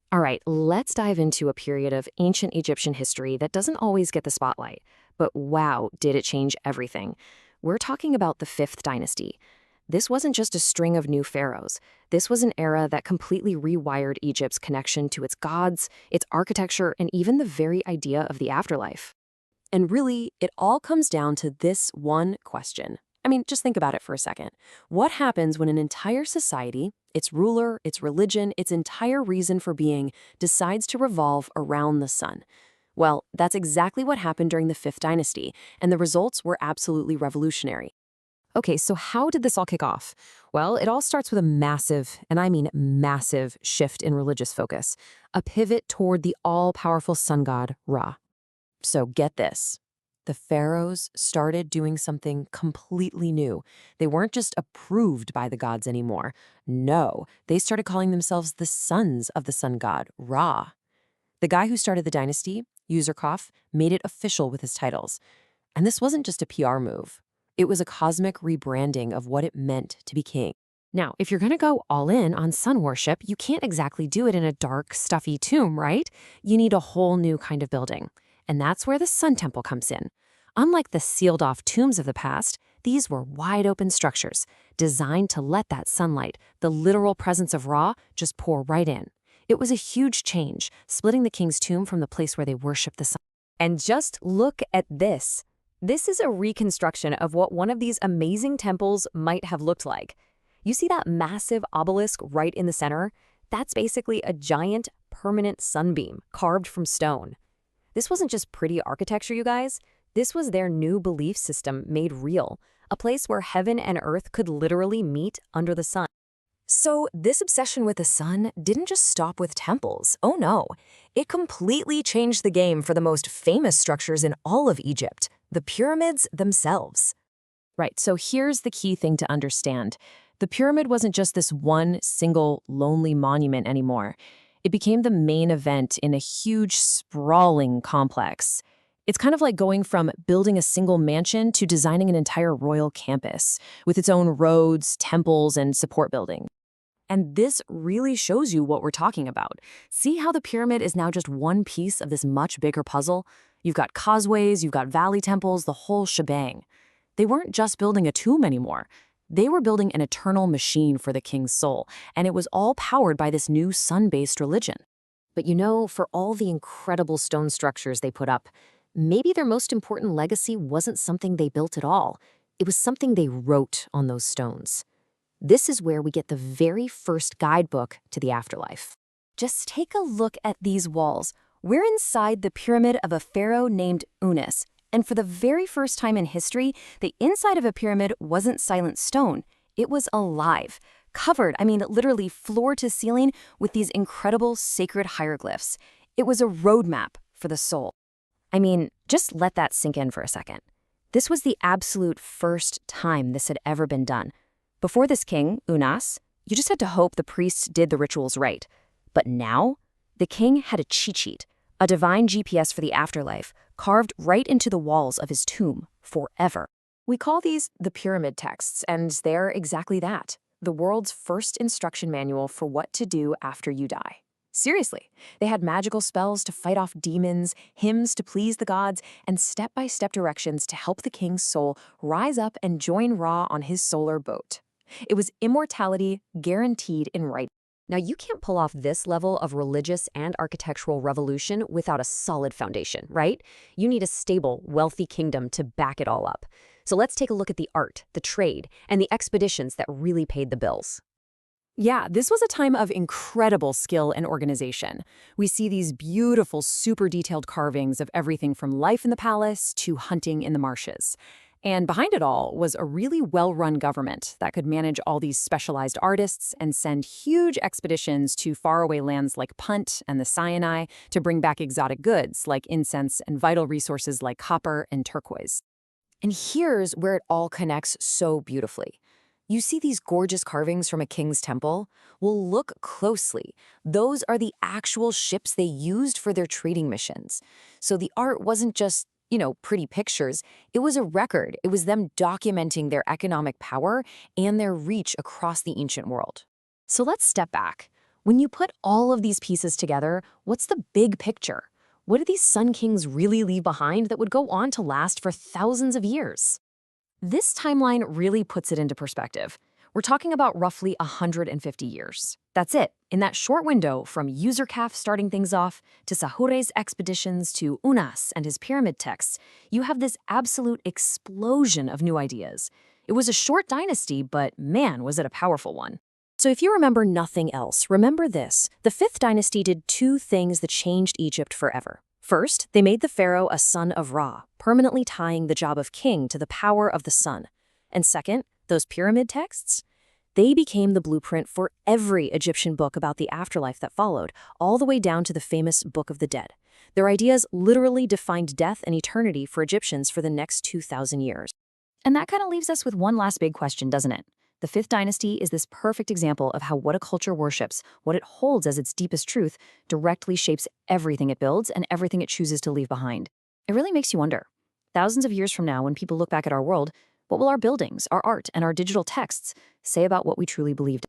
All right, let's dive into a period of ancient Egyptian history that doesn't always get the spotlight. But wow, did it change everything. We're talking about the Fifth Dynasty. This wasn't just a string of new pharaohs. This was an era that completely rewired Egypt's connection to its gods, its architecture, and even the very idea of the afterlife. And really, it all comes down to this one question. I mean, just think about it for a second. What happens when an entire society, its ruler, its religion, its entire reason for being, decides to revolve around the sun? Well, that's exactly what happened during the Fifth Dynasty, and the results were absolutely revolutionary. Okay, so how did this all kick off? Well, it all starts with a massive, and I mean massive, shift in religious focus, a pivot toward the all-powerful sun god, Ra. So get this. The pharaohs started doing something completely new. They weren't just approved by the gods anymore. No, they started calling themselves the sons of the sun god, Ra. The guy who started the dynasty, Userkaf, made it official with his titles. And this wasn't just a PR move. It was a cosmic rebranding of what it meant to be king. Now, if you're going to go all in on sun worship, you can't exactly do it in a dark, stuffy tomb, right? You need a whole new kind of building. And that's where the Sun Temple comes in. Unlike the sealed-off tombs of the past, these were wide-open structures designed to let that sunlight, the literal presence of Ra, just pour right in. It was a huge change, splitting the king's tomb from the place where they worshiped the sun. And just look at this. This is a reconstruction of what one of these amazing temples might have looked like. You see that massive obelisk right in the center? That's basically a giant, permanent sunbeam carved from stone. This wasn't just pretty architecture, you guys. This was their new belief system made real, a place where heaven and earth could literally meet under the sun. So this obsession with the sun didn't just stop with temples. Oh no, it completely changed the game for the most famous structures in all of Egypt, the pyramids themselves. Right, so here's the key thing to understand. The pyramid wasn't just this one single lonely monument anymore. It became the main event in a huge, sprawling complex. It's kind of like going from building a single mansion to designing an entire royal campus, with its own roads, temples, and support buildings. And this really shows you what we're talking about. See how the pyramid is now just one piece of this much bigger puzzle? You've got causeways, you've got valley temples, the whole shebang. They weren't just building a tomb anymore. They were building an eternal machine for the king's soul, and it was all powered by this new sun-based religion. But you know, for all the incredible stone structures they put up, maybe their most important legacy wasn't something they built at all. It was something they wrote on those stones. This is where we get the very first guidebook to the afterlife. Just take a look at these walls. We're inside the pyramid of a pharaoh named Unas. And for the very first time in history, the inside of a pyramid wasn't silent stone. It was alive, covered, literally floor to ceiling with these incredible sacred hieroglyphs. It was a roadmap for the soul. Just let that sink in for a second. This was the absolute first time this had ever been done. Before this king, Unas, you just had to hope the priests did the rituals right. But now, the king had a cheat sheet, a divine GPS for the afterlife, carved right into the walls of his tomb forever. We call these the pyramid texts, and they're exactly that, the world's first instruction manual for what to do after you die. Seriously, they had magical spells to fight off demons, hymns to please the gods, and step-by-step directions to help the king's soul rise up and join Ra on his solar boat. It was immortality guaranteed in writing. Now, you can't pull off this level of religious and architectural revolution without a solid foundation, right? You need a stable, wealthy kingdom to back it all up. So let's take a look at the art, the trade, and the expeditions that really paid the bills. Yeah, this was a time of incredible skill and organization. We see these beautiful, super detailed carvings of everything from life in the palace to hunting in the marshes. And behind it all was a really well-run government that could manage all these specialized artists and send huge expeditions to faraway lands like Punt and the Sinai to bring back exotic goods like incense and vital resources like copper and turquoise. And here's where it all connects so beautifully. You see these gorgeous carvings from a king's temple? Well, look closely. Those are the actual ships they used for their trading missions. So the art wasn't just pretty pictures. It was a record. It was them documenting their economic power and their reach across the ancient world. So let's step back. When you put all of these pieces together, what's the big picture? What did these Sun Kings really leave behind that would go on to last for thousands of years? This timeline really puts it into perspective. We're talking about roughly 150 years. That's it. In that short window, from Userkaf starting things off, to Sahure's expeditions, to Unas and his pyramid texts, you have this absolute explosion of new ideas. It was a short dynasty, but man, was it a powerful one. So if you remember nothing else, remember this. The fifth dynasty did two things that changed Egypt forever. First, they made the pharaoh a son of Ra, permanently tying the job of king to the power of the sun. And second, those pyramid texts? They became the blueprint for every Egyptian book about the afterlife that followed, all the way down to the famous Book of the Dead. Their ideas literally defined death and eternity for Egyptians for the next 2,000 years. And that kind of leaves us with one last big question, doesn't it? The fifth dynasty is this perfect example of how what a culture worships, what it holds as its deepest truth, directly shapes everything it builds and everything it chooses to leave behind. It really makes you wonder. Thousands of years from now, when people look back at our world, what will our buildings, our art, and our digital texts say about what we truly believed?